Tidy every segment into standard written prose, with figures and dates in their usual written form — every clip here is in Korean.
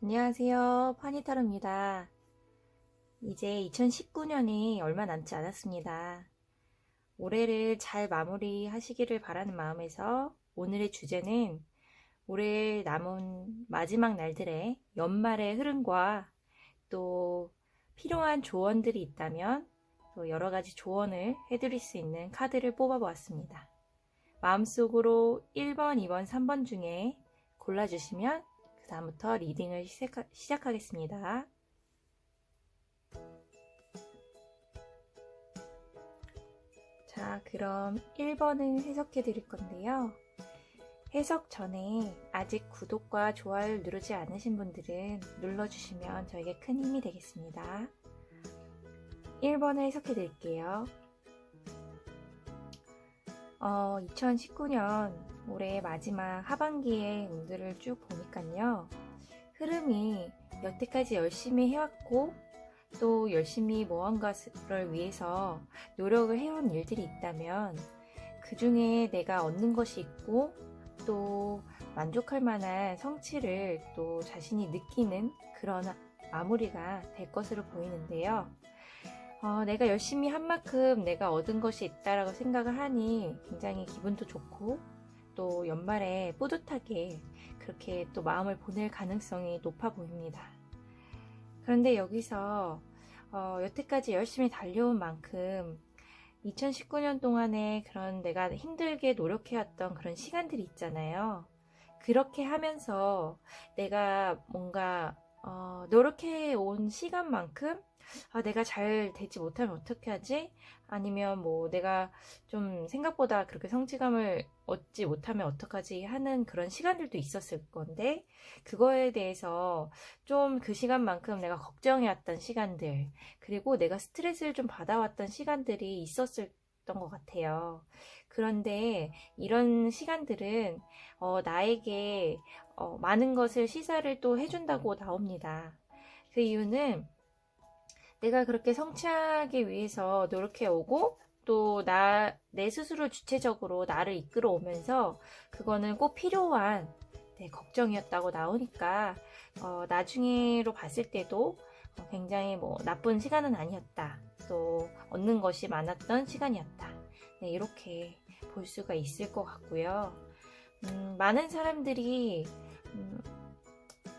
안녕하세요. 파니타로입니다. 이제 2019년이 얼마 남지 않았습니다. 올해를 잘 마무리하시기를 바라는 마음에서 오늘의 주제는 올해 남은 마지막 날들의 연말의 흐름과 또 필요한 조언들이 있다면 또 여러 가지 조언을 해드릴 수 있는 카드를 뽑아보았습니다. 마음속으로 1번, 2번, 3번 중에 골라주시면 그 다음부터 리딩을 시작하겠습니다. 자, 그럼 1번을 해석해 드릴 건데요. 해석 전에 아직 구독과 좋아요를 누르지 않으신 분들은 눌러주시면 저에게 큰 힘이 되겠습니다. 1번을 해석해 드릴게요. 2019년 올해 마지막 하반기의 운들을 쭉 보니까요. 흐름이 여태까지 열심히 해왔고 또 열심히 무언가를 위해서 노력을 해온 일들이 있다면 그 중에 내가 얻는 것이 있고 또 만족할 만한 성취를 또 자신이 느끼는 그런 마무리가 될 것으로 보이는데요. 내가 열심히 한 만큼 내가 얻은 것이 있다라고 생각을 하니 굉장히 기분도 좋고 또 연말에 뿌듯하게 그렇게 또 마음을 보낼 가능성이 높아 보입니다. 그런데 여기서 여태까지 열심히 달려온 만큼 2019년 동안에 그런 내가 힘들게 노력해왔던 그런 시간들이 있잖아요. 그렇게 하면서 내가 뭔가 노력해온 시간만큼 내가 잘 되지 못하면 어떻게 하지? 아니면 뭐 내가 좀 생각보다 그렇게 성취감을 얻지 못하면 어떡하지? 하는 그런 시간들도 있었을 건데 그거에 대해서 좀 그 시간만큼 내가 걱정해왔던 시간들 그리고 내가 스트레스를 좀 받아왔던 시간들이 있었던 것 같아요. 그런데 이런 시간들은 나에게 많은 것을 시사를 또 해준다고 나옵니다. 그 이유는 내가 그렇게 성취하기 위해서 노력해 오고 또 내 스스로 주체적으로 나를 이끌어 오면서 그거는 꼭 필요한 걱정이었다고 나오니까 나중에로 봤을 때도 굉장히 뭐 나쁜 시간은 아니었다. 또 얻는 것이 많았던 시간이었다. 이렇게 볼 수가 있을 것 같고요. 많은 사람들이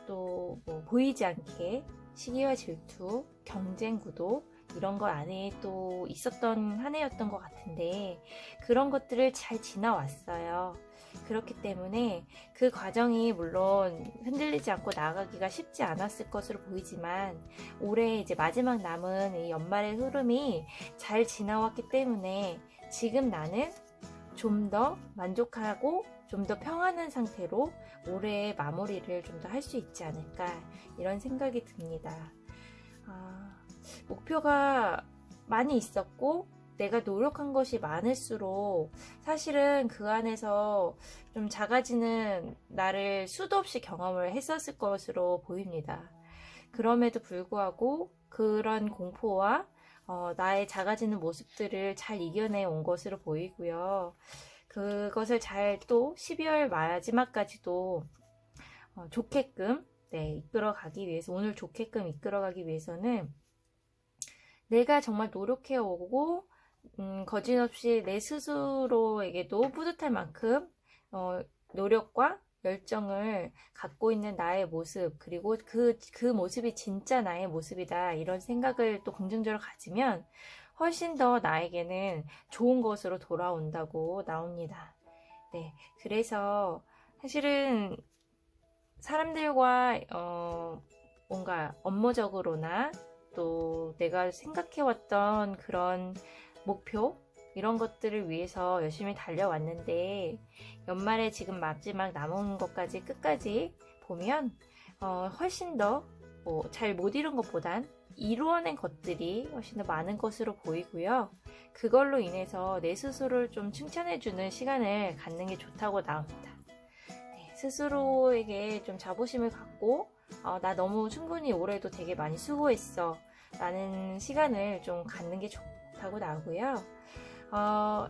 또 뭐 보이지 않게 시기와 질투, 경쟁 구도 이런 것 안에 또 있었던 한 해였던 것 같은데 그런 것들을 잘 지나왔어요. 그렇기 때문에 그 과정이 물론 흔들리지 않고 나아가기가 쉽지 않았을 것으로 보이지만 올해 이제 마지막 남은 이 연말의 흐름이 잘 지나왔기 때문에 지금 나는 좀 더 만족하고 좀 더 평안한 상태로 올해의 마무리를 좀 더 할 수 있지 않을까 이런 생각이 듭니다. 목표가 많이 있었고 내가 노력한 것이 많을수록 사실은 그 안에서 좀 작아지는 나를 수도 없이 경험을 했었을 것으로 보입니다. 그럼에도 불구하고 그런 공포와 나의 작아지는 모습들을 잘 이겨내 온 것으로 보이고요. 그것을 잘 또 12월 마지막까지도 좋게끔 이끌어가기 위해서 오늘 좋게끔 이끌어가기 위해서는 내가 정말 노력해오고 거짓없이 내 스스로에게도 뿌듯할 만큼 노력과 열정을 갖고 있는 나의 모습 그리고 그 모습이 진짜 나의 모습이다 이런 생각을 또 긍정적으로 가지면 훨씬 더 나에게는 좋은 것으로 돌아온다고 나옵니다. 그래서 사실은 사람들과 뭔가 업무적으로나 또 내가 생각해왔던 그런 목표 이런 것들을 위해서 열심히 달려왔는데 연말에 지금 마지막 남은 것까지 끝까지 보면 훨씬 더 잘 못 이룬 것보단 이루어낸 것들이 훨씬 더 많은 것으로 보이고요. 그걸로 인해서 내 스스로를 좀 칭찬해주는 시간을 갖는 게 좋다고 나옵니다. 스스로에게 좀 자부심을 갖고 나 너무 충분히 올해도 되게 많이 수고했어 라는 시간을 좀 갖는 게 좋다고 나오고요.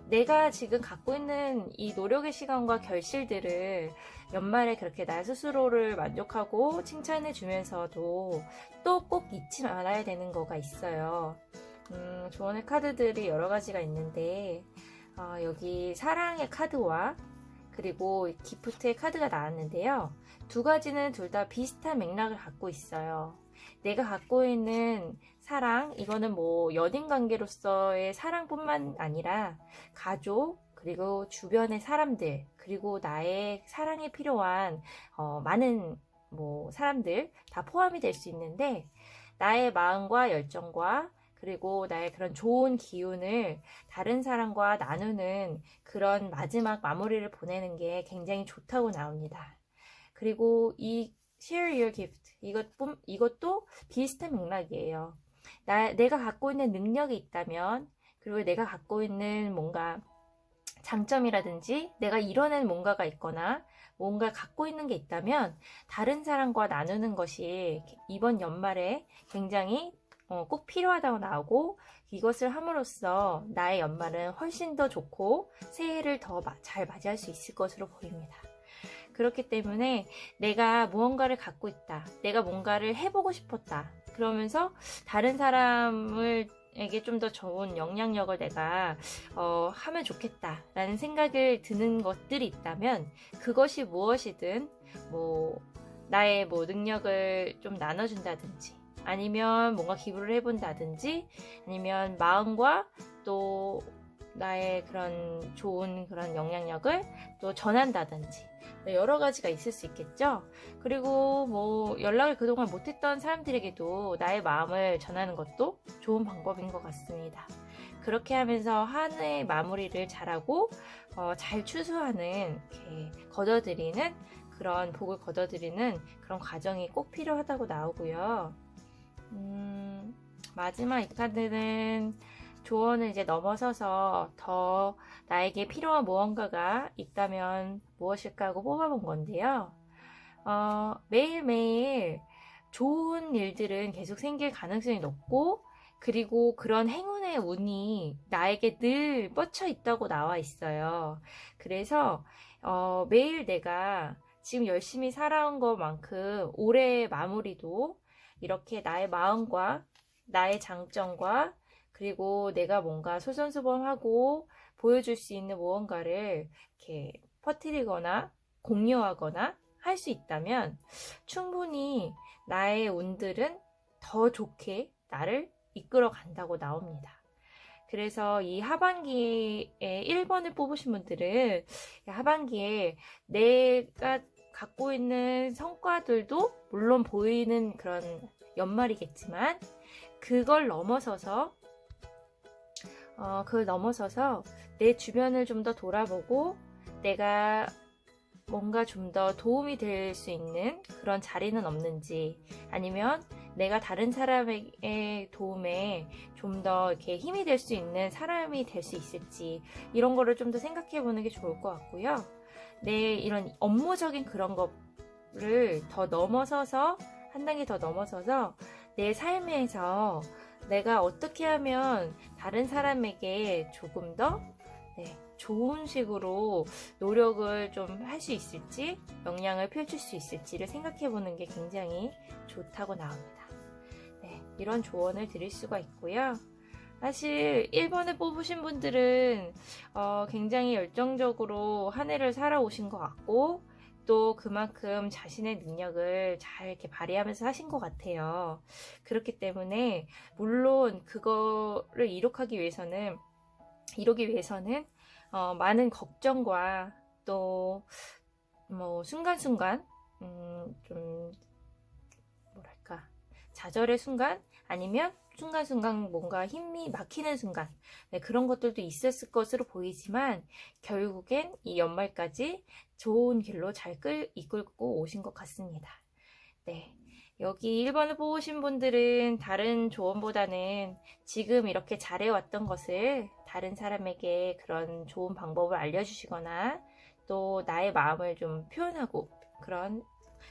내가 지금 갖고 있는 이 노력의 시간과 결실들을 연말에 그렇게 나 스스로를 만족하고 칭찬해 주면서도 또 꼭 잊지 말아야 되는 거가 있어요. 조언의 카드들이 여러 가지가 있는데, 여기 사랑의 카드와 그리고 기프트의 카드가 나왔는데요. 두 가지는 둘 다 비슷한 맥락을 갖고 있어요. 내가 갖고 있는 사랑, 이거는 뭐 연인 관계로서의 사랑뿐만 아니라 가족, 그리고 주변의 사람들, 그리고 나의 사랑에 필요한 많은 뭐 사람들 다 포함이 될 수 있는데, 나의 마음과 열정과 그리고 나의 그런 좋은 기운을 다른 사람과 나누는 그런 마지막 마무리를 보내는 게 굉장히 좋다고 나옵니다. 그리고 이 Share Your Gift, 이것도 비슷한 맥락이에요. 내가 갖고 있는 능력이 있다면, 그리고 내가 갖고 있는 뭔가 장점이라든지 내가 이뤄낸 뭔가가 있거나 뭔가 갖고 있는 게 있다면 다른 사람과 나누는 것이 이번 연말에 굉장히 꼭 필요하다고 나오고, 이것을 함으로써 나의 연말은 훨씬 더 좋고 새해를 더 잘 맞이할 수 있을 것으로 보입니다. 그렇기 때문에 내가 무언가를 갖고 있다, 내가 뭔가를 해보고 싶었다, 그러면서 다른 사람에게 좀 더 좋은 영향력을 내가 하면 좋겠다 라는 생각을 드는 것들이 있다면, 그것이 무엇이든 뭐 나의 뭐 능력을 좀 나눠준다든지, 아니면 뭔가 기부를 해본다든지, 아니면 마음과 또 나의 그런 좋은 그런 영향력을 또 전한다든지, 여러 가지가 있을 수 있겠죠. 그리고 뭐 연락을 그동안 못했던 사람들에게도 나의 마음을 전하는 것도 좋은 방법인 것 같습니다. 그렇게 하면서 한 해의 마무리를 잘하고 잘 추수하는, 이렇게 거둬들이는 그런 복을 거둬들이는 그런 과정이 꼭 필요하다고 나오고요. 마지막 이 카드는 조언을 이제 넘어서서 더 나에게 필요한 무언가가 있다면 무엇일까 하고 뽑아본 건데요. 매일매일 좋은 일들은 계속 생길 가능성이 높고, 그리고 그런 행운의 운이 나에게 늘 뻗쳐 있다고 나와 있어요. 그래서 매일 내가 지금 열심히 살아온 것만큼 올해의 마무리도 이렇게 나의 마음과 나의 장점과 그리고 내가 뭔가 솔선수범하고 보여줄 수 있는 무언가를 이렇게 퍼뜨리거나 공유하거나 할 수 있다면 충분히 나의 운들은 더 좋게 나를 이끌어 간다고 나옵니다. 그래서 이 하반기에 1번을 뽑으신 분들은 하반기에 내가 갖고 있는 성과들도 물론 보이는 그런 연말이겠지만, 그걸 넘어서서 내 주변을 좀 더 돌아보고 내가 뭔가 좀 더 도움이 될 수 있는 그런 자리는 없는지, 아니면 내가 다른 사람의 도움에 좀 더 이렇게 힘이 될 수 있는 사람이 될 수 있을지, 이런 거를 좀 더 생각해 보는 게 좋을 것 같고요. 내 이런 업무적인 그런 거를 더 넘어서서, 한 단계 더 넘어서서 내 삶에서 내가 어떻게 하면 다른 사람에게 조금 더 좋은 식으로 노력을 좀 할 수 있을지, 영향을 펼칠 수 있을지를 생각해 보는 게 굉장히 좋다고 나옵니다. 이런 조언을 드릴 수가 있고요. 사실 1번을 뽑으신 분들은 굉장히 열정적으로 한 해를 살아오신 것 같고, 또 그만큼 자신의 능력을 잘 이렇게 발휘하면서 하신 것 같아요. 그렇기 때문에 물론 그거를 이루기 위해서는 많은 걱정과 또 뭐 순간순간 좀 뭐랄까, 좌절의 순간, 아니면 순간순간 뭔가 힘이 막히는 순간, 그런 것들도 있었을 것으로 보이지만 결국엔 이 연말까지 좋은 길로 잘 이끌고 오신 것 같습니다. 여기 1번을 뽑으신 분들은 다른 조언보다는 지금 이렇게 잘해왔던 것을 다른 사람에게 그런 좋은 방법을 알려주시거나 또 나의 마음을 좀 표현하고 그런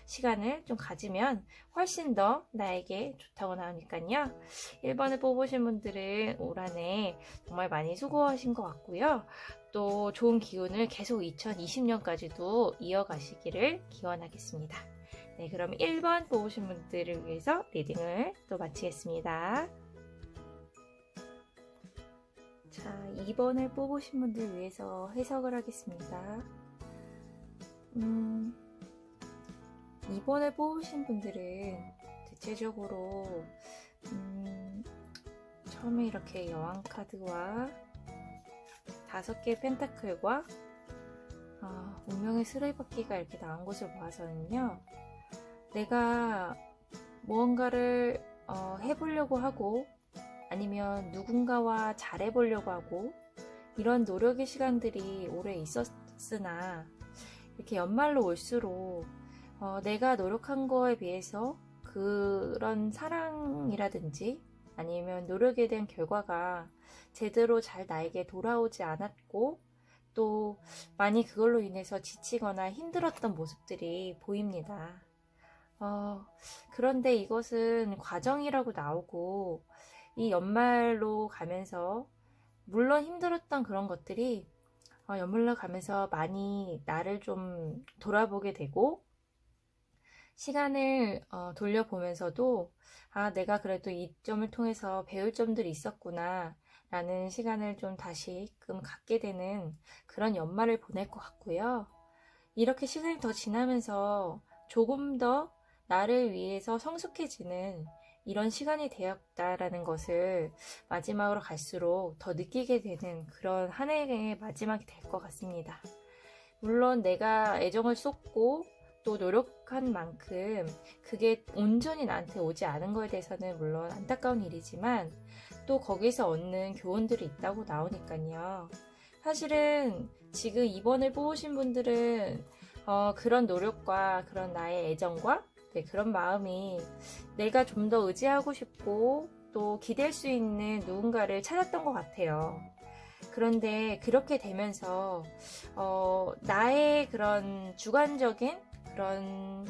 시간을 좀 가지면 훨씬 더 나에게 좋다고 나오니까요. 1번을 뽑으신 분들은 올 한해 정말 많이 수고하신 것 같고요. 또 좋은 기운을 계속 2020년까지도 이어가시기를 기원하겠습니다. 네, 그럼 1번 뽑으신 분들을 위해서 리딩을 또 마치겠습니다. 자, 2번을 뽑으신 분들 위해서 해석을 하겠습니다. 2번을 뽑으신 분들은 대체적으로 처음에 이렇게 여왕 카드와 5개의 펜타클과 운명의 수레바퀴가 이렇게 나온 것을 봐서는요, 내가 무언가를 해보려고 하고 아니면 누군가와 잘해보려고 하고 이런 노력의 시간들이 오래 있었으나 이렇게 연말로 올수록 내가 노력한 거에 비해서 그런 사랑이라든지 아니면 노력에 대한 결과가 제대로 잘 나에게 돌아오지 않았고 또 많이 그걸로 인해서 지치거나 힘들었던 모습들이 보입니다. 그런데 이것은 과정이라고 나오고 이 연말로 가면서 물론 힘들었던 그런 것들이 연말로 가면서 많이 나를 좀 돌아보게 되고 시간을 돌려보면서도 내가 그래도 이 점을 통해서 배울 점들이 있었구나 라는 시간을 좀 다시금 갖게 되는 그런 연말을 보낼 것 같고요. 이렇게 시간이 더 지나면서 조금 더 나를 위해서 성숙해지는 이런 시간이 되었다라는 것을 마지막으로 갈수록 더 느끼게 되는 그런 한 해의 마지막이 될 것 같습니다. 물론 내가 애정을 쏟고 또 노력한 만큼 그게 온전히 나한테 오지 않은 거에 대해서는 물론 안타까운 일이지만 또 거기서 얻는 교훈들이 있다고 나오니까요. 사실은 지금 2번을 뽑으신 분들은 그런 노력과 그런 나의 애정과 그런 마음이 내가 좀 더 의지하고 싶고 또 기댈 수 있는 누군가를 찾았던 것 같아요. 그런데 그렇게 되면서 나의 그런 주관적인 그런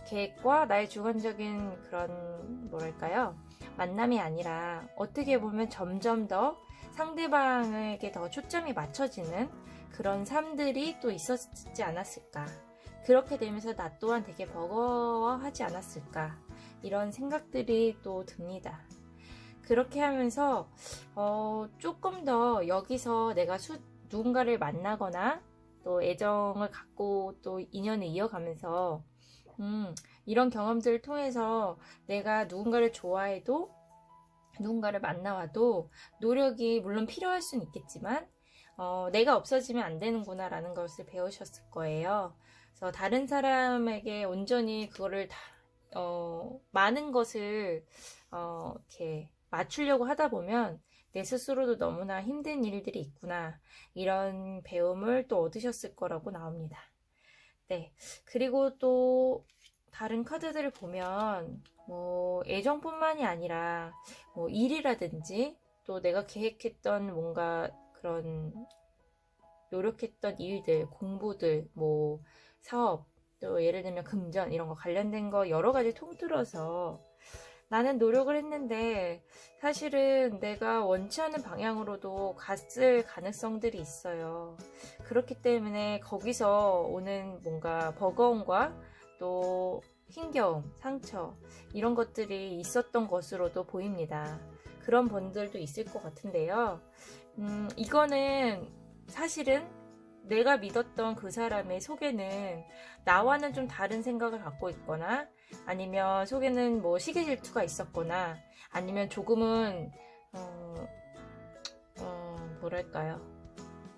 계획과 나의 주관적인 그런 뭐랄까요? 만남이 아니라 어떻게 보면 점점 더 상대방에게 더 초점이 맞춰지는 그런 삶들이 또 있었지 않았을까. 그렇게 되면서 나 또한 되게 버거워하지 않았을까. 이런 생각들이 또 듭니다. 그렇게 하면서 조금 더 여기서 내가 누군가를 만나거나 또 애정을 갖고 또 인연을 이어가면서 이런 경험들을 통해서 내가 누군가를 좋아해도 누군가를 만나와도 노력이 물론 필요할 수는 있겠지만 내가 없어지면 안 되는구나 라는 것을 배우셨을 거예요. 그래서 다른 사람에게 온전히 그거를 다 많은 것을 이렇게 맞추려고 하다 보면 내 스스로도 너무나 힘든 일들이 있구나 이런 배움을 또 얻으셨을 거라고 나옵니다. 네, 그리고 또 다른 카드들을 보면 뭐 애정뿐만이 아니라 뭐 일이라든지 또 내가 계획했던 뭔가 그런 노력했던 일들, 공부들, 뭐 사업, 또 예를 들면 금전 이런 거 관련된 거 여러 가지 통틀어서 나는 노력을 했는데 사실은 내가 원치 않는 방향으로도 갔을 가능성들이 있어요. 그렇기 때문에 거기서 오는 뭔가 버거움과 또 힘겨움, 상처 이런 것들이 있었던 것으로도 보입니다. 그런 분들도 있을 것 같은데요. 이거는 사실은 내가 믿었던 그 사람의 속에는 나와는 좀 다른 생각을 갖고 있거나 아니면 속에는 뭐 시기 질투가 있었거나 아니면 조금은 뭐랄까요,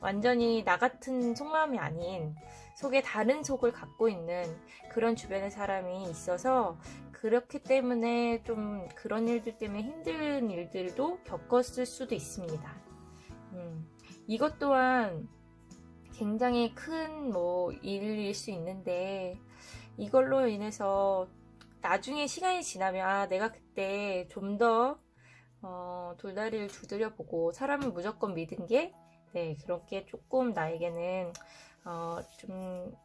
완전히 나 같은 속마음이 아닌 속에 다른 속을 갖고 있는 그런 주변의 사람이 있어서 그렇기 때문에 좀 그런 일들 때문에 힘든 일들도 겪었을 수도 있습니다. 이것 또한 굉장히 큰 뭐 일일 수 있는데 이걸로 인해서 나중에 시간이 지나면 내가 그때 좀 더 돌다리를 두드려보고 사람을 무조건 믿은 게 그렇게 조금 나에게는 좀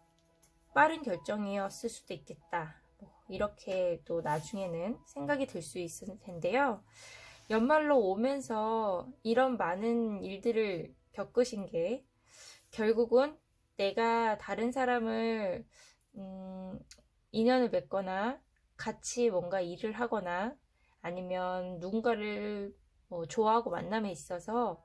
빠른 결정이었을 수도 있겠다. 이렇게 또 나중에는 생각이 들 수 있을 텐데요. 연말로 오면서 이런 많은 일들을 겪으신 게 결국은 내가 다른 사람을 인연을 맺거나 같이 뭔가 일을 하거나 아니면 누군가를 좋아하고 만남에 있어서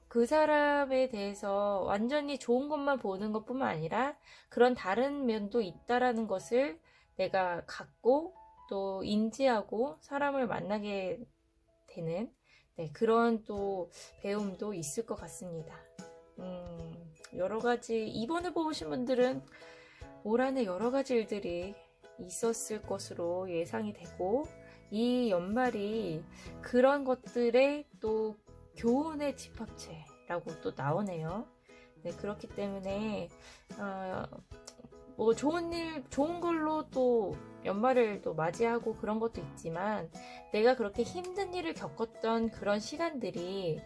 그 사람에 대해서 완전히 좋은 것만 보는 것뿐만 아니라 그런 다른 면도 있다라는 것을 내가 갖고 또 인지하고 사람을 만나게 되는 그런 또 배움도 있을 것 같습니다. 여러 가지 이번에 보신 분들은 올 한해 여러 가지 일들이 있었을 것으로 예상이 되고 이 연말이 그런 것들의 또 교훈의 집합체라고 또 나오네요. 네, 그렇기 때문에 뭐 좋은 걸로 또 연말을 또 맞이하고 그런 것도 있지만 내가 그렇게 힘든 일을 겪었던 그런 시간들이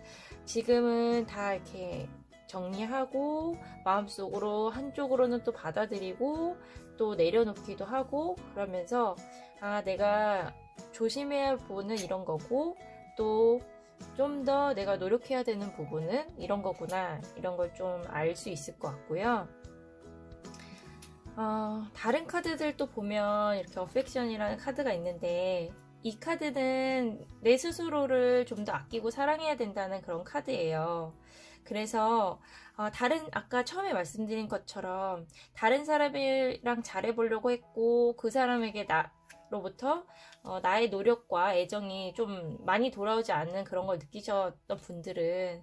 지금은 다 이렇게 정리하고 마음속으로 한쪽으로는 또 받아들이고 또 내려놓기도 하고 그러면서 내가 조심해야 보는 이런 거고 또 좀 더 내가 노력해야 되는 부분은 이런 거구나 이런 걸 좀 알 수 있을 것 같고요. 다른 카드들도 보면 이렇게 어펙션이라는 카드가 있는데 이 카드는 내 스스로를 좀 더 아끼고 사랑해야 된다는 그런 카드예요. 그래서 아까 처음에 말씀드린 것처럼 다른 사람이랑 잘해보려고 했고 그 사람에게 나로부터 나의 노력과 애정이 좀 많이 돌아오지 않는 그런 걸 느끼셨던 분들은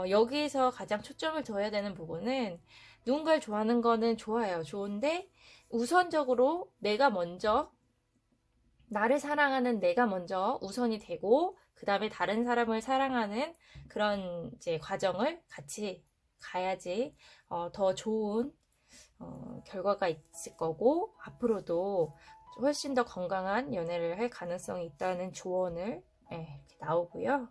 여기에서 가장 초점을 둬야 되는 부분은 누군가를 좋아하는 거는 좋아요. 좋은데 우선적으로 내가 먼저 나를 사랑하는 내가 먼저 우선이 되고 그 다음에 다른 사람을 사랑하는 그런 이제 과정을 같이 가야지 더 좋은 결과가 있을 거고 앞으로도 훨씬 더 건강한 연애를 할 가능성이 있다는 조언을 이렇게 나오고요.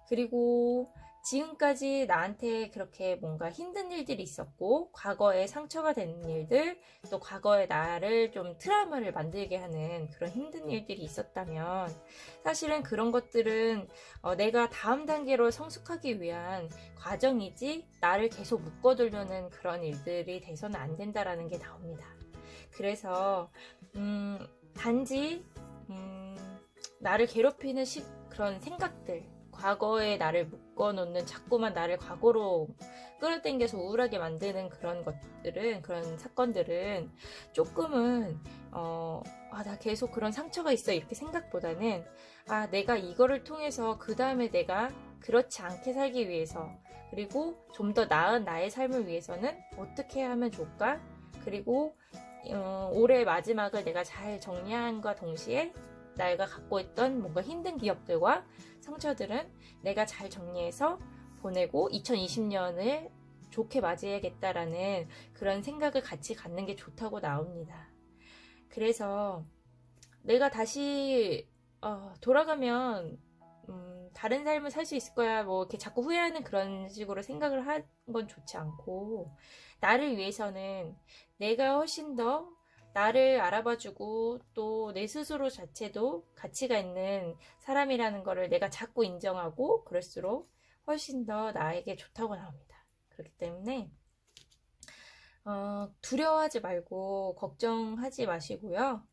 그리고 지금까지 나한테 그렇게 뭔가 힘든 일들이 있었고 과거에 상처가 된 일들 또 과거의 나를 좀 트라우마를 만들게 하는 그런 힘든 일들이 있었다면 사실은 그런 것들은 내가 다음 단계로 성숙하기 위한 과정이지 나를 계속 묶어두려는 그런 일들이 돼서는 안 된다라는 게 나옵니다. 그래서 단지 나를 괴롭히는 그런 생각들 과거에 나를 묶어놓는 자꾸만 나를 과거로 끌어당겨서 우울하게 만드는 그런 것들은 그런 사건들은 조금은 나 계속 그런 상처가 있어 이렇게 생각보다는 내가 이거를 통해서 그 다음에 내가 그렇지 않게 살기 위해서 그리고 좀 더 나은 나의 삶을 위해서는 어떻게 하면 좋을까 그리고 올해 마지막을 내가 잘 정리함과 동시에 내가 갖고 있던 뭔가 힘든 기억들과 상처들은 내가 잘 정리해서 보내고 2020년을 좋게 맞이해야겠다라는 그런 생각을 같이 갖는 게 좋다고 나옵니다. 그래서 내가 다시 돌아가면 다른 삶을 살 수 있을 거야 뭐 이렇게 자꾸 후회하는 그런 식으로 생각을 하는 건 좋지 않고 나를 위해서는 내가 훨씬 더 나를 알아봐주고 또 내 스스로 자체도 가치가 있는 사람이라는 거를 내가 자꾸 인정하고 그럴수록 훨씬 더 나에게 좋다고 나옵니다. 그렇기 때문에 두려워하지 말고 걱정하지 마시고요.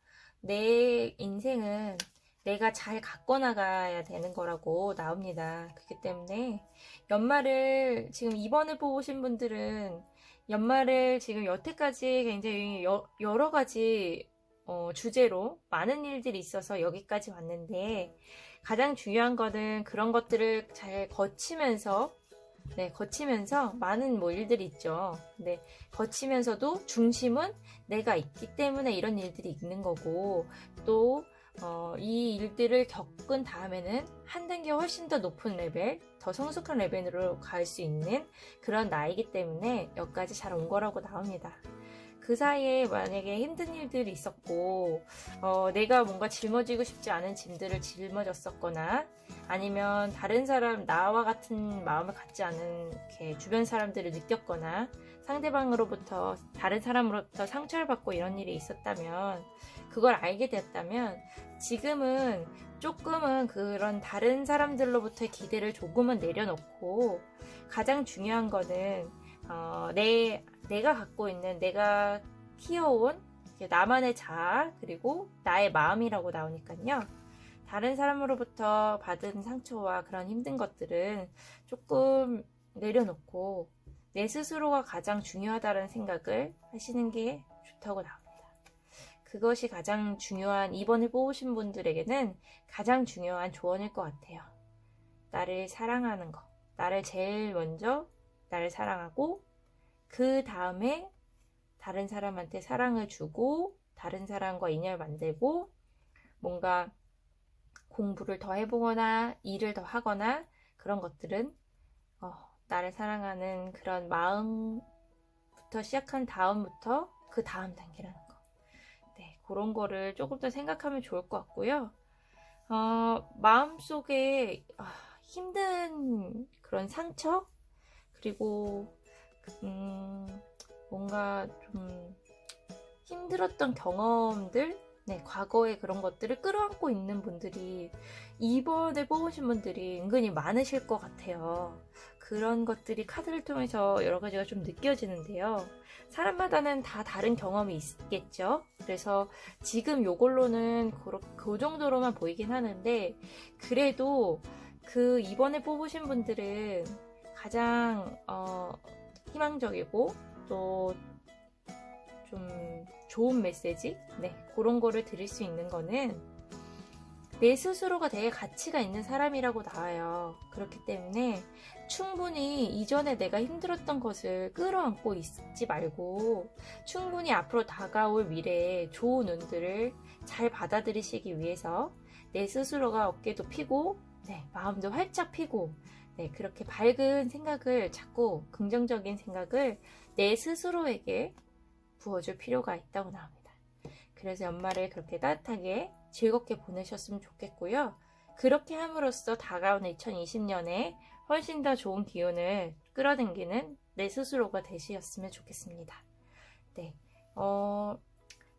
내 인생은 내가 잘 갖고 나가야 되는 거라고 나옵니다. 그렇기 때문에 연말을 지금 이번에 보신 분들은 연말을 지금 여태까지 굉장히 여러 가지 주제로 많은 일들이 있어서 여기까지 왔는데 가장 중요한 거는 그런 것들을 잘 거치면서 많은 뭐 일들이 있죠. 근데 거치면서도 중심은 내가 있기 때문에 이런 일들이 있는 거고 또 이 일들을 겪은 다음에는 한 단계 훨씬 더 높은 레벨, 더 성숙한 레벨으로 갈 수 있는 그런 나이기 때문에 여기까지 잘 온 거라고 나옵니다. 그 사이에 만약에 힘든 일들이 있었고, 내가 뭔가 짊어지고 싶지 않은 짐들을 짊어졌었거나, 아니면 다른 사람, 나와 같은 마음을 갖지 않은 이렇게 주변 사람들을 느꼈거나, 상대방으로부터, 다른 사람으로부터 상처를 받고 이런 일이 있었다면, 그걸 알게 됐다면, 지금은 조금은 그런 다른 사람들로부터의 기대를 조금은 내려놓고, 가장 중요한 거는, 내가 갖고 있는, 내가 키워온 나만의 자아, 그리고 나의 마음이라고 나오니까요. 다른 사람으로부터 받은 상처와 그런 힘든 것들은 조금 내려놓고 내 스스로가 가장 중요하다는 생각을 하시는 게 좋다고 나옵니다. 그것이 가장 중요한, 이번에 뽑으신 분들에게는 가장 중요한 조언일 것 같아요. 나를 사랑하는 거. 나를 제일 먼저 나를 사랑하고, 그 다음에 다른 사람한테 사랑을 주고, 다른 사람과 인연을 만들고, 뭔가 공부를 더 해보거나 일을 더 하거나 그런 것들은 나를 사랑하는 그런 마음부터 시작한 다음부터 그 다음 단계라는 거. 네, 그런 거를 조금 더 생각하면 좋을 것 같고요. 마음속에 힘든 그런 상처, 그리고 뭔가 좀 힘들었던 경험들, 네, 과거의 그런 것들을 끌어안고 있는 분들이, 이번에 뽑으신 분들이 은근히 많으실 것 같아요. 그런 것들이 카드를 통해서 여러 가지가 좀 느껴지는데요. 사람마다는 다 다른 경험이 있겠죠. 그래서 지금 요걸로는 그 정도로만 보이긴 하는데, 그래도 그 이번에 뽑으신 분들은 가장 희망적이고 또 좀 좋은 메시지, 네, 그런 거를 드릴 수 있는 거는 내 스스로가 되게 가치가 있는 사람이라고 나와요. 그렇기 때문에 충분히 이전에 내가 힘들었던 것을 끌어안고 있지 말고, 충분히 앞으로 다가올 미래에 좋은 운들을 잘 받아들이시기 위해서 내 스스로가 어깨도 피고, 네, 마음도 활짝 피고, 네, 그렇게 밝은 생각을, 자꾸 긍정적인 생각을 내 스스로에게 부어줄 필요가 있다고 나옵니다. 그래서 연말을 그렇게 따뜻하게 즐겁게 보내셨으면 좋겠고요. 그렇게 함으로써 다가오는 2020년에 훨씬 더 좋은 기운을 끌어당기는 내 스스로가 되셨으면 좋겠습니다. 네,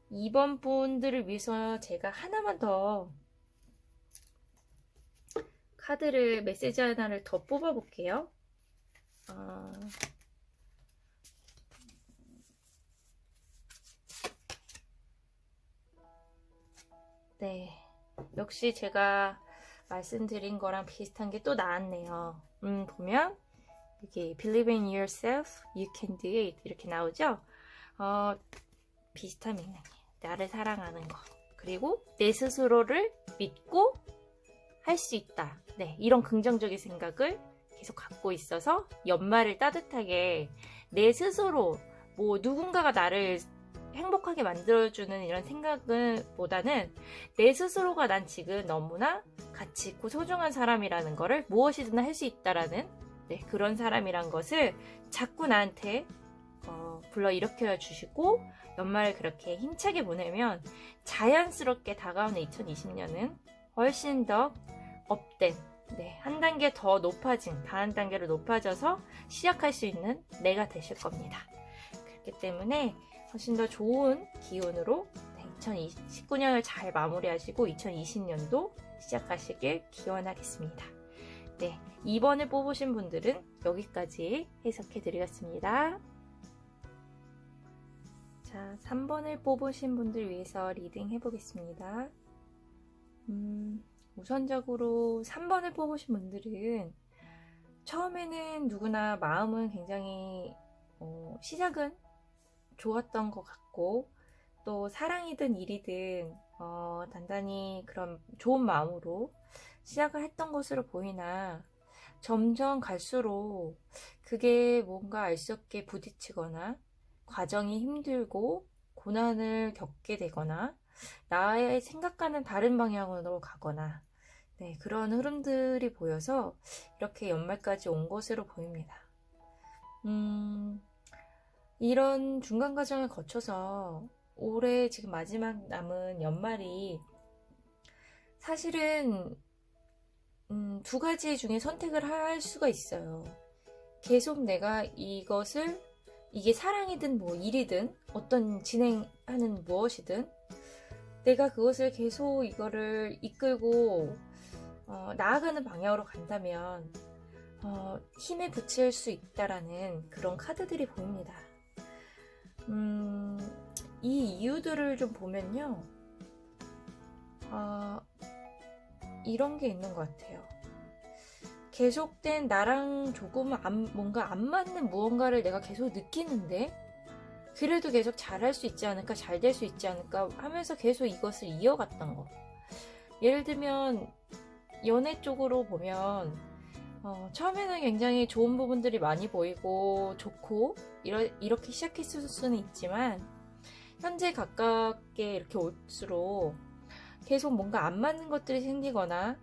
이번 분들을 위해서 제가 하나만 더 카드를, 메시지 하나를 더 뽑아볼게요. 네, 역시 제가 말씀드린 거랑 비슷한 게 또 나왔네요. 보면 여기 Believe in yourself, you can do it 이렇게 나오죠? 비슷한 맥락이에요. 나를 사랑하는 거, 그리고 내 스스로를 믿고 할 수 있다. 네, 이런 긍정적인 생각을 계속 갖고 있어서 연말을 따뜻하게 내 스스로, 뭐 누군가가 나를 행복하게 만들어주는 이런 생각은 보다는 내 스스로가 난 지금 너무나 가치 있고 소중한 사람이라는 거를 무엇이든 할 수 있다라는, 네, 그런 사람이란 것을 자꾸 나한테 불러일으켜 주시고, 연말을 그렇게 힘차게 보내면 자연스럽게 다가오는 2020년은 훨씬 더 업된, 네, 한 단계 더 높아진, 다음 단계로 높아져서 시작할 수 있는 내가 되실 겁니다. 그렇기 때문에 훨씬 더 좋은 기운으로 2019년을 잘 마무리하시고 2020년도 시작하시길 기원하겠습니다. 네, 2번을 뽑으신 분들은 여기까지 해석해 드리겠습니다. 자, 3번을 뽑으신 분들 위해서 리딩 해보겠습니다. 우선적으로 3번을 뽑으신 분들은 처음에는 누구나 마음은 굉장히 시작은 좋았던 것 같고, 또 사랑이든 일이든 단단히 그런 좋은 마음으로 시작을 했던 것으로 보이나, 점점 갈수록 그게 뭔가 알 수 없게 부딪히거나 과정이 힘들고 고난을 겪게 되거나 나의 생각과는 다른 방향으로 가거나, 네, 그런 흐름들이 보여서 이렇게 연말까지 온 것으로 보입니다. 이런 중간 과정을 거쳐서 올해 지금 마지막 남은 연말이 사실은 두 가지 중에 선택을 할 수가 있어요. 계속 내가 이게 사랑이든 뭐 일이든 어떤 진행하는 무엇이든 내가 그것을 계속 이거를 이끌고 나아가는 방향으로 간다면 힘에 붙일 수 있다라는 그런 카드들이 보입니다. 이 이유들을 좀 보면요. 이런 게 있는 것 같아요. 계속된 나랑 조금 뭔가 안 맞는 무언가를 내가 계속 느끼는데 그래도 계속 잘할 수 있지 않을까, 잘 될 수 있지 않을까 하면서 계속 이것을 이어갔던 거. 예를 들면 연애 쪽으로 보면 처음에는 굉장히 좋은 부분들이 많이 보이고 좋고 이렇게 시작했을 수는 있지만 현재 가깝게 이렇게 올수록 계속 뭔가 안 맞는 것들이 생기거나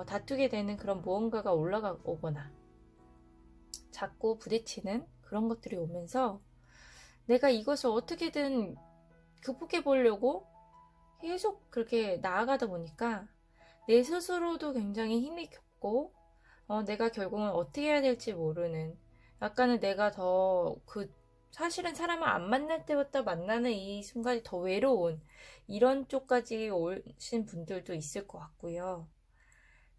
다투게 되는 그런 무언가가 올라오거나 자꾸 부딪히는 그런 것들이 오면서 내가 이것을 어떻게든 극복해 보려고 계속 그렇게 나아가다 보니까 내 스스로도 굉장히 힘이 겹고 내가 결국은 어떻게 해야 될지 모르는 약간은 내가 사실은 사람을 안 만날 때부터 만나는 이 순간이 더 외로운 이런 쪽까지 오신 분들도 있을 것 같고요.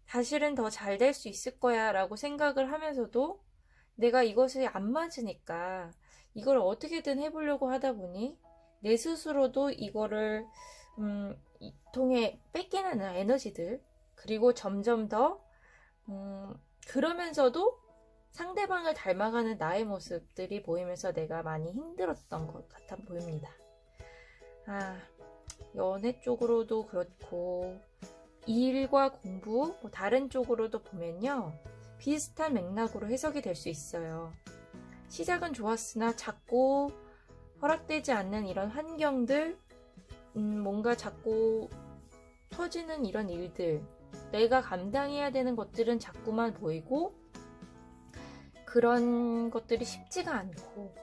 사실은 더 잘 될 수 있을 거야 라고 생각을 하면서도 내가 이것이 안 맞으니까 이걸 어떻게든 해보려고 하다 보니 내 스스로도 이거를 통해 뺏기는 에너지들 그리고 점점 더 그러면서도 상대방을 닮아가는 나의 모습들이 보이면서 내가 많이 힘들었던 것 같아 보입니다. 연애 쪽으로도 그렇고 일과 공부 다른 쪽으로도 보면요. 비슷한 맥락으로 해석이 될 수 있어요. 시작은 좋았으나 자꾸 허락되지 않는 이런 환경들 뭔가 자꾸 터지는 이런 일들 내가 감당해야 되는 것들은 자꾸만 보이고 그런 것들이 쉽지가 않고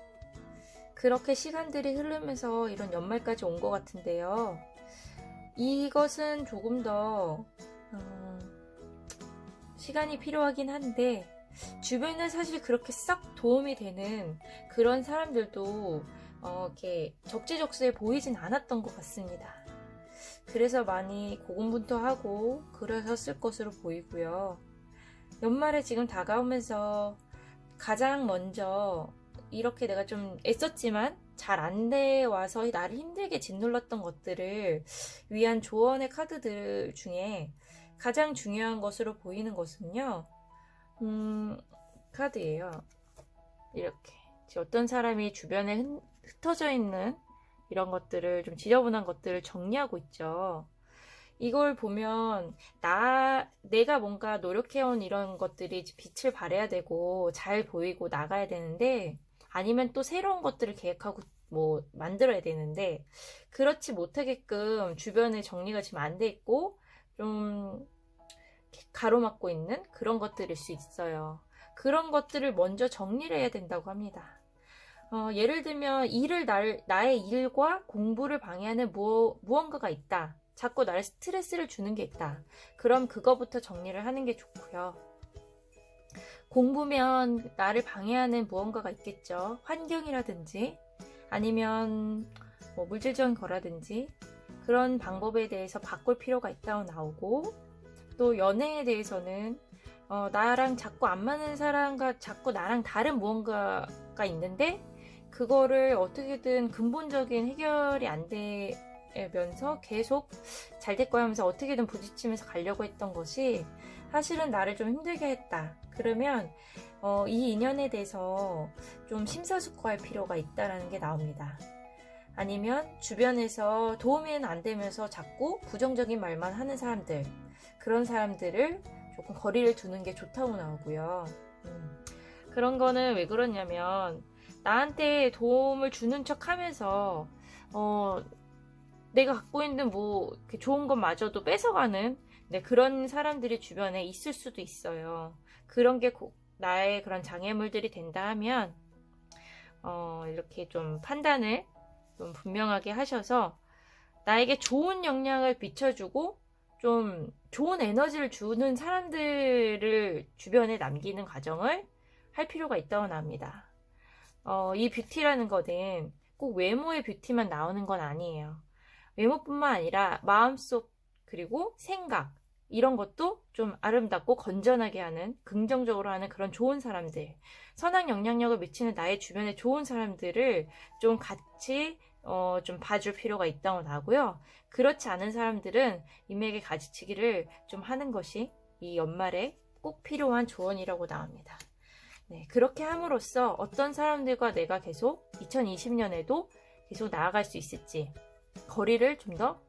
그렇게 시간들이 흐르면서 이런 연말까지 온 것 같은데요. 이것은 조금 더 시간이 필요하긴 한데 주변에 사실 그렇게 싹 도움이 되는 그런 사람들도 이렇게 적재적소에 보이진 않았던 것 같습니다. 그래서 많이 고군분투하고 그러셨을 것으로 보이고요. 연말에 지금 다가오면서 가장 먼저 이렇게 내가 좀 애썼지만 잘 안 돼 와서 나를 힘들게 짓눌렀던 것들을 위한 조언의 카드들 중에 가장 중요한 것으로 보이는 것은요. 카드예요. 이렇게 어떤 사람이 주변에 흩어져 있는 이런 것들을 좀 지저분한 것들을 정리하고 있죠. 이걸 보면 내가 뭔가 노력해온 이런 것들이 빛을 발해야 되고 잘 보이고 나가야 되는데 아니면 또 새로운 것들을 계획하고 뭐 만들어야 되는데 그렇지 못하게끔 주변에 정리가 지금 안 돼 있고 좀 가로막고 있는 그런 것들일 수 있어요. 그런 것들을 먼저 정리를 해야 된다고 합니다. 예를 들면 나의 일과 공부를 방해하는 무언가가 있다. 자꾸 나를 스트레스를 주는 게 있다. 그럼 그거부터 정리를 하는 게 좋고요. 공부면 나를 방해하는 무언가가 있겠죠. 환경이라든지 아니면 뭐 물질적인 거라든지 그런 방법에 대해서 바꿀 필요가 있다고 나오고 또 연애에 대해서는 나랑 자꾸 안 맞는 사람과 자꾸 나랑 다른 무언가가 있는데 그거를 어떻게든 근본적인 해결이 안 되면서 계속 잘 될 거야 하면서 어떻게든 부딪히면서 가려고 했던 것이 사실은 나를 좀 힘들게 했다. 그러면 이 인연에 대해서 좀 심사숙고할 필요가 있다라는 게 나옵니다. 아니면 주변에서 도움이 안 되면서 자꾸 부정적인 말만 하는 사람들 그런 사람들을 조금 거리를 두는 게 좋다고 나오고요. 그런 거는 왜 그러냐면 나한테 도움을 주는 척 하면서 내가 갖고 있는 뭐 좋은 것마저도 뺏어가는 그런 사람들이 주변에 있을 수도 있어요. 그런 게 나의 그런 장애물들이 된다 하면 이렇게 좀 판단을 좀 분명하게 하셔서 나에게 좋은 영향을 비춰주고 좀 좋은 에너지를 주는 사람들을 주변에 남기는 과정을 할 필요가 있다고 합니다. 이 뷰티라는 거는 꼭 외모의 뷰티만 나오는 건 아니에요. 외모뿐만 아니라 마음속 그리고 생각 이런 것도 좀 아름답고 건전하게 하는 긍정적으로 하는 그런 좋은 사람들, 선한 영향력을 미치는 나의 주변에 좋은 사람들을 좀 같이 좀 봐줄 필요가 있다고 나고요. 그렇지 않은 사람들은 인맥의 가지치기를 좀 하는 것이 이 연말에 꼭 필요한 조언이라고 나옵니다. 네, 그렇게 함으로써 어떤 사람들과 내가 계속 2020년에도 계속 나아갈 수 있을지, 거리를 좀 더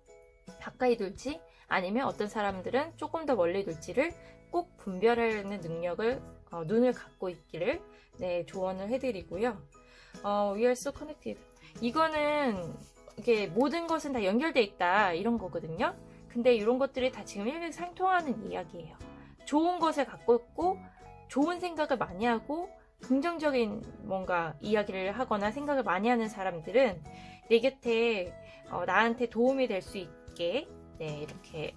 가까이 둘지, 아니면 어떤 사람들은 조금 더 멀리 둘지를 꼭 분별하는 능력을, 눈을 갖고 있기를 네, 조언을 해드리고요. We are so connected. 이거는 이게 모든 것은 다 연결돼 있다 이런 거거든요. 근데 이런 것들이 다 지금 일맥상통하는 이야기예요. 좋은 것을 갖고 있고 좋은 생각을 많이 하고 긍정적인 뭔가 이야기를 하거나 생각을 많이 하는 사람들은 내 곁에 나한테 도움이 될 수 있게 네, 이렇게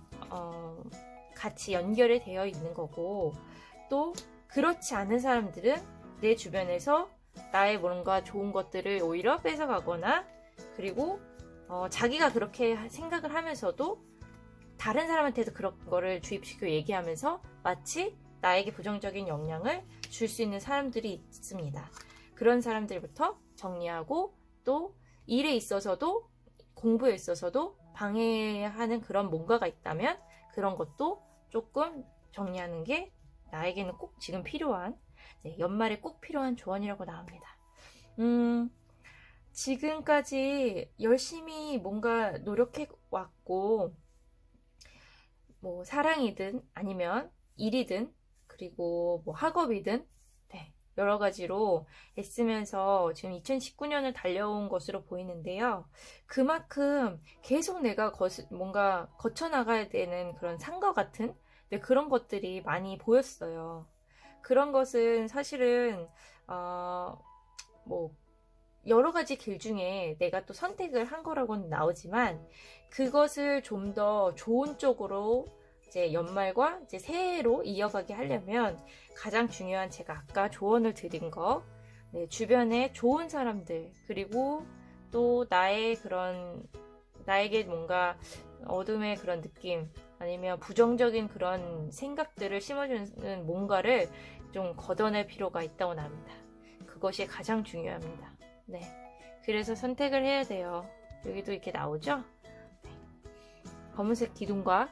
같이 연결이 되어 있는 거고, 또 그렇지 않은 사람들은 내 주변에서 나의 뭔가 좋은 것들을 오히려 뺏어가거나, 그리고 자기가 그렇게 생각을 하면서도 다른 사람한테도 그런 거를 주입시켜 얘기하면서 마치 나에게 부정적인 영향을 줄 수 있는 사람들이 있습니다. 그런 사람들부터 정리하고, 또 일에 있어서도 공부에 있어서도 방해하는 그런 뭔가가 있다면 그런 것도 조금 정리하는 게 나에게는 꼭 지금 필요한, 네, 연말에 꼭 필요한 조언이라고 나옵니다. 지금까지 열심히 뭔가 노력해 왔고, 뭐 사랑이든 아니면 일이든 그리고 뭐 학업이든 네, 여러 가지로 애쓰면서 지금 2019년을 달려온 것으로 보이는데요. 그만큼 계속 내가 뭔가 거쳐나가야 되는 그런 산과 같은 네, 그런 것들이 많이 보였어요. 그런 것은 사실은 뭐 여러 가지 길 중에 내가 또 선택을 한 거라고는 나오지만, 그것을 좀 더 좋은 쪽으로 이제 연말과 이제 새해로 이어가게 하려면 가장 중요한, 제가 아까 조언을 드린 거, 네, 주변에 좋은 사람들, 그리고 또 나에게 뭔가 어둠의 그런 느낌, 아니면 부정적인 그런 생각들을 심어주는 뭔가를 좀 걷어낼 필요가 있다고 합니다. 그것이 가장 중요합니다. 네, 그래서 선택을 해야 돼요. 여기도 이렇게 나오죠? 네. 검은색 기둥과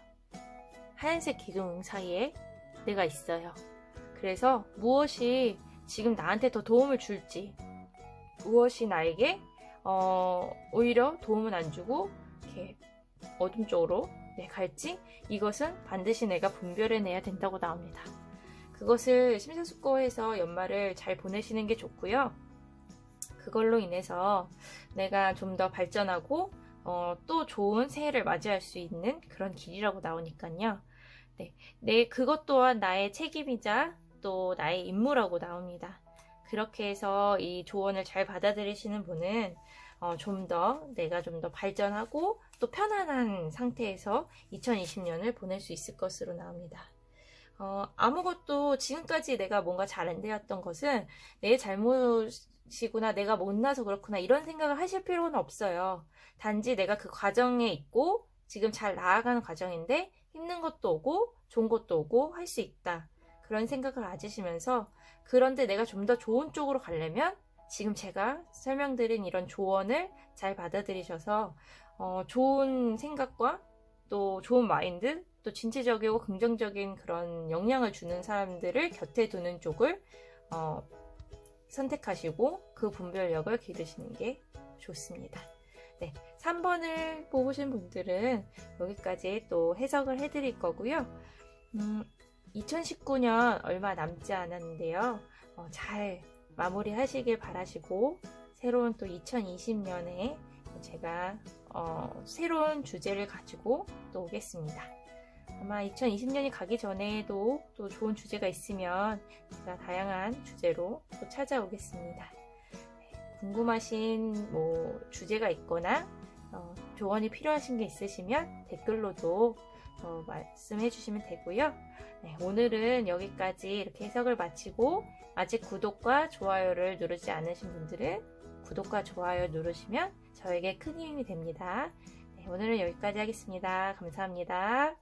하얀색 기둥 사이에 내가 있어요. 그래서 무엇이 지금 나한테 더 도움을 줄지, 무엇이 나에게 오히려 도움은 안 주고 이렇게 어둠 쪽으로 갈지, 이것은 반드시 내가 분별해내야 된다고 나옵니다. 그것을 심사숙고해서 연말을 잘 보내시는 게 좋고요. 그걸로 인해서 내가 좀 더 발전하고 또 좋은 새해를 맞이할 수 있는 그런 길이라고 나오니까요. 네, 그것 또한 나의 책임이자 또 나의 임무라고 나옵니다. 그렇게 해서 이 조언을 잘 받아들이시는 분은 내가 좀 더 발전하고 또 편안한 상태에서 2020년을 보낼 수 있을 것으로 나옵니다. 아무것도 지금까지 내가 뭔가 잘 안 되었던 것은 내 잘못이구나, 내가 못나서 그렇구나, 이런 생각을 하실 필요는 없어요. 단지 내가 그 과정에 있고 지금 잘 나아가는 과정인데 힘든 것도 오고 좋은 것도 오고 할 수 있다, 그런 생각을 가지시면서, 그런데 내가 좀 더 좋은 쪽으로 가려면 지금 제가 설명드린 이런 조언을 잘 받아들이셔서 좋은 생각과 또 좋은 마인드, 또 진취적이고 긍정적인 그런 영향을 주는 사람들을 곁에 두는 쪽을 선택하시고 그 분별력을 기르시는 게 좋습니다. 네, 3번을 뽑으신 분들은 여기까지 또 해석을 해드릴 거고요. 2019년 얼마 남지 않았는데요. 잘 마무리 하시길 바라시고, 새로운 또 2020년에 제가 새로운 주제를 가지고 또 오겠습니다. 아마 2020년이 가기 전에도 또 좋은 주제가 있으면 제가 다양한 주제로 또 찾아오겠습니다. 궁금하신 주제가 있거나 조언이 필요하신 게 있으시면 댓글로도 말씀해 주시면 되고요. 네, 오늘은 여기까지 이렇게 해석을 마치고 아직 구독과 좋아요를 누르지 않으신 분들은 구독과 좋아요 누르시면 저에게 큰 힘이 됩니다. 네, 오늘은 여기까지 하겠습니다. 감사합니다.